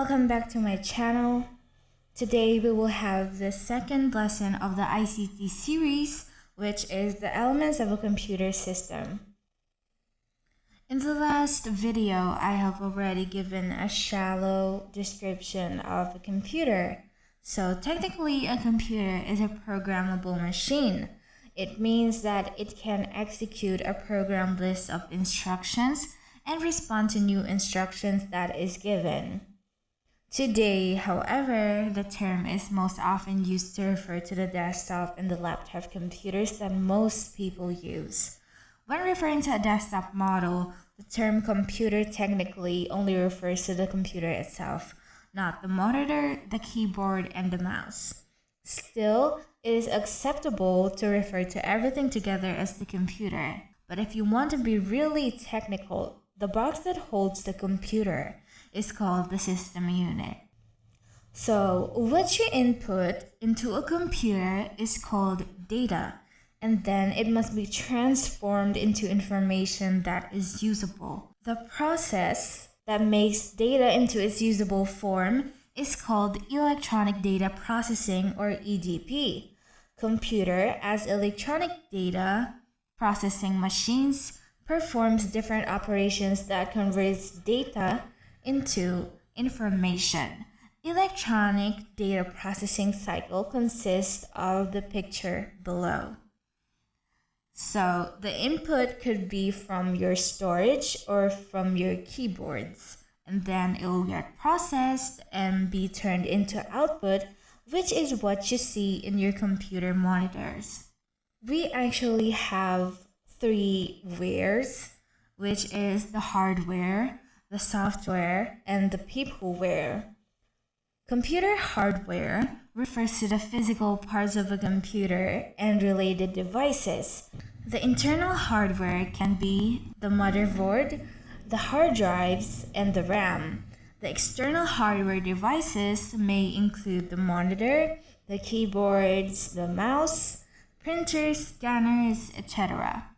welcome back to my channel. Today we will have the second lesson of the ICT series, which is the elements of a computer system. In the last video, I have already given a shallow description of a computer. So technically, a computer is a programmable machine. It means that it can execute a programmed list of instructions and respond to new instructions that is given. Today, however, the term is most often used to refer to the desktop and the laptop computers that most people use. When referring to a desktop model, the term computer technically only refers to the computer itself, not the monitor, the keyboard, and the mouse. Still, it is acceptable to refer to everything together as the computer. But if you want to be really technical, the box that holds the computer is called the system unit. So, what you input into a computer is called data, and then it must be transformed into information that is usable. The process that makes data into its usable form is called electronic data processing, or EDP. Computer, as electronic data processing machines, performs different operations that converts data into information. Electronic data processing cycle consists of the picture below. So the input could be from your storage or from your keyboards, and then it will get processed and be turned into output, which is what you see in your computer monitors. We actually have three wares, which is the hardware, the software, and the peopleware. Computer hardware refers to the physical parts of a computer and related devices. The internal hardware can be the motherboard, the hard drives, and the RAM. The external hardware devices may include the monitor, the keyboards, the mouse, printers, scanners, etc.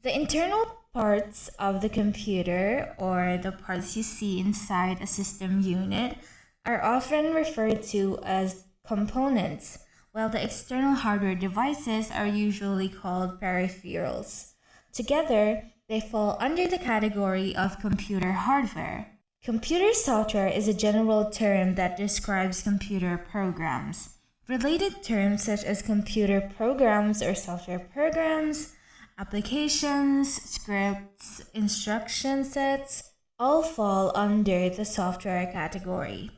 The internal parts of the computer, or the parts you see inside a system unit, are often referred to as components, while the external hardware devices are usually called peripherals. Together, they fall under the category of computer hardware. Computer software is a general term that describes computer programs. Related terms such as computer programs or software programs, applications, scripts, instruction sets, all fall under the software category.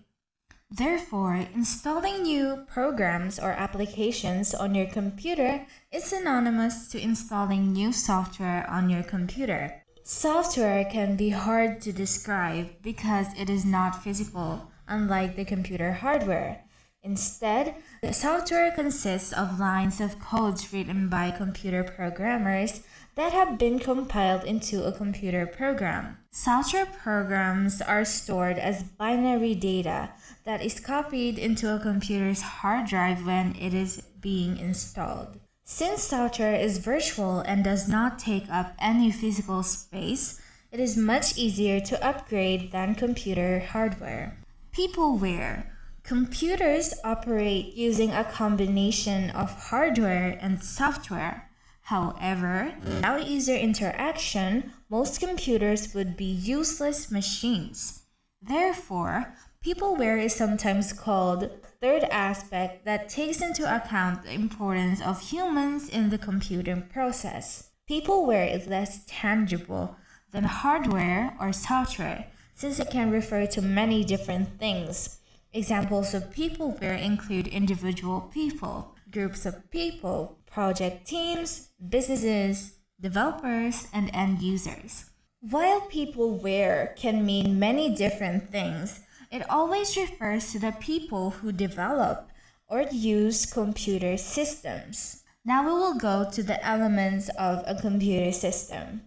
Therefore, installing new programs or applications on your computer is synonymous to installing new software on your computer. Software can be hard to describe because it is not physical, unlike the computer hardware. Instead, the software consists of lines of codes written by computer programmers that have been compiled into a computer program. Software programs are stored as binary data that is copied into a computer's hard drive when it is being installed. Since software is virtual and does not take up any physical space, it is much easier to upgrade than computer hardware. Peopleware. Computers operate using a combination of hardware and software. However, without user interaction, most computers would be useless machines. Therefore, peopleware is sometimes called the third aspect that takes into account the importance of humans in the computing process. Peopleware is less tangible than hardware or software, since it can refer to many different things. Examples of peopleware include individual people, groups of people, project teams, businesses, developers, and end users. While peopleware can mean many different things, it always refers to the people who develop or use computer systems. Now we will go to the elements of a computer system.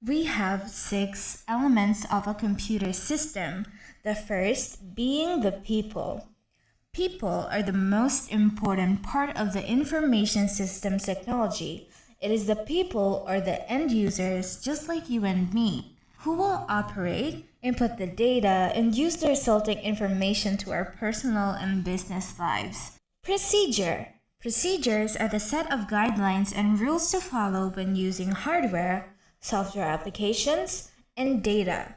We have 6 elements of a computer system, the first being the people. People are the most important part of the information systems technology. It is the people or the end users, just like you and me, who will operate, input the data, and use the resulting information to our personal and business lives. Procedure. Procedures are the set of guidelines and rules to follow when using hardware, software applications, and data.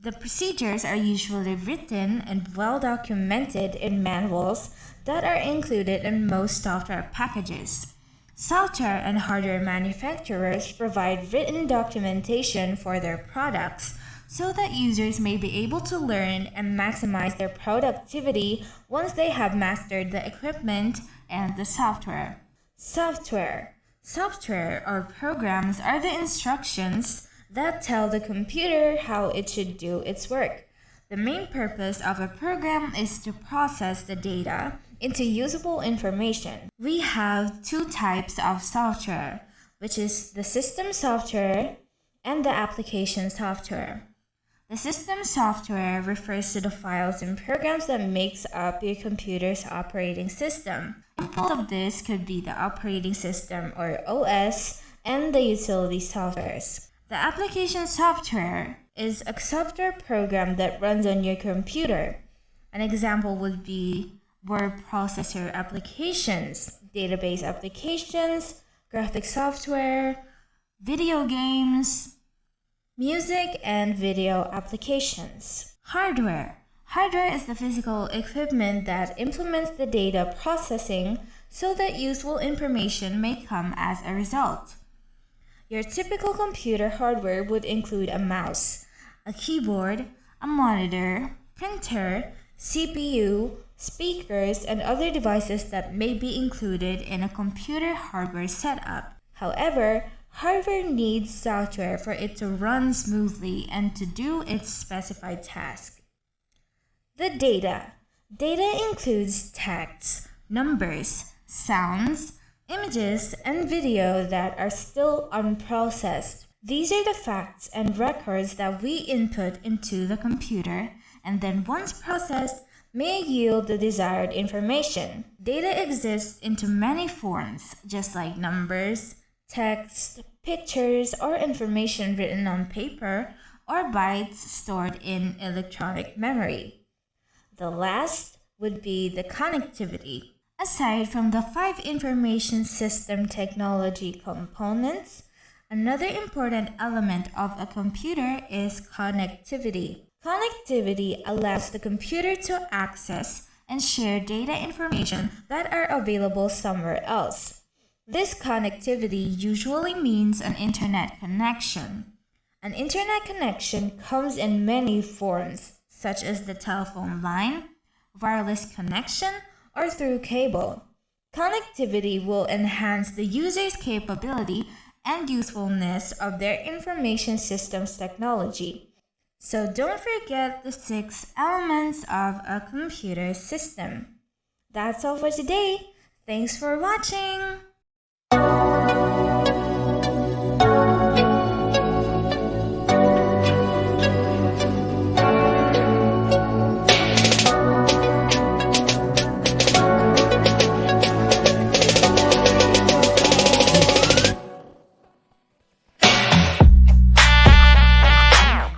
The procedures are usually written and well documented in manuals that are included in most software packages. Software and hardware manufacturers provide written documentation for their products so that users may be able to learn and maximize their productivity once they have mastered the equipment and the software. Software or programs are the instructions that tell the computer how it should do its work. The main purpose of a program is to process the data into usable information. We have two types of software, which is the system software and the application software. The system software refers to the files and programs that makes up your computer's operating system. Examples of this could be the operating system or OS and the utility softwares. The application software is a software program that runs on your computer. An example would be word processor applications, database applications, graphic software, video games, music and video applications. Hardware is the physical equipment that implements the data processing so that useful information may come as a result. Your typical computer hardware would include a mouse, a keyboard, a monitor, printer, CPU, speakers, and other devices that may be included in a computer hardware setup. However, hardware needs software for it to run smoothly and to do its specified task. The data. Data includes texts, numbers, sounds, images, and video that are still unprocessed. These are the facts and records that we input into the computer and then once processed may yield the desired information. Data exists into many forms, just like numbers, text, pictures, or information written on paper or bytes stored in electronic memory. The last would be the connectivity. Aside from the 5 information system technology components, another important element of a computer is connectivity. Connectivity allows the computer to access and share data information that are available somewhere else. This connectivity usually means an internet connection. An internet connection comes in many forms, such as the telephone line, wireless connection, or through cable. Connectivity will enhance the user's capability and usefulness of their information systems technology. So don't forget the 6 elements of a computer system. That's all for today. Thanks for watching!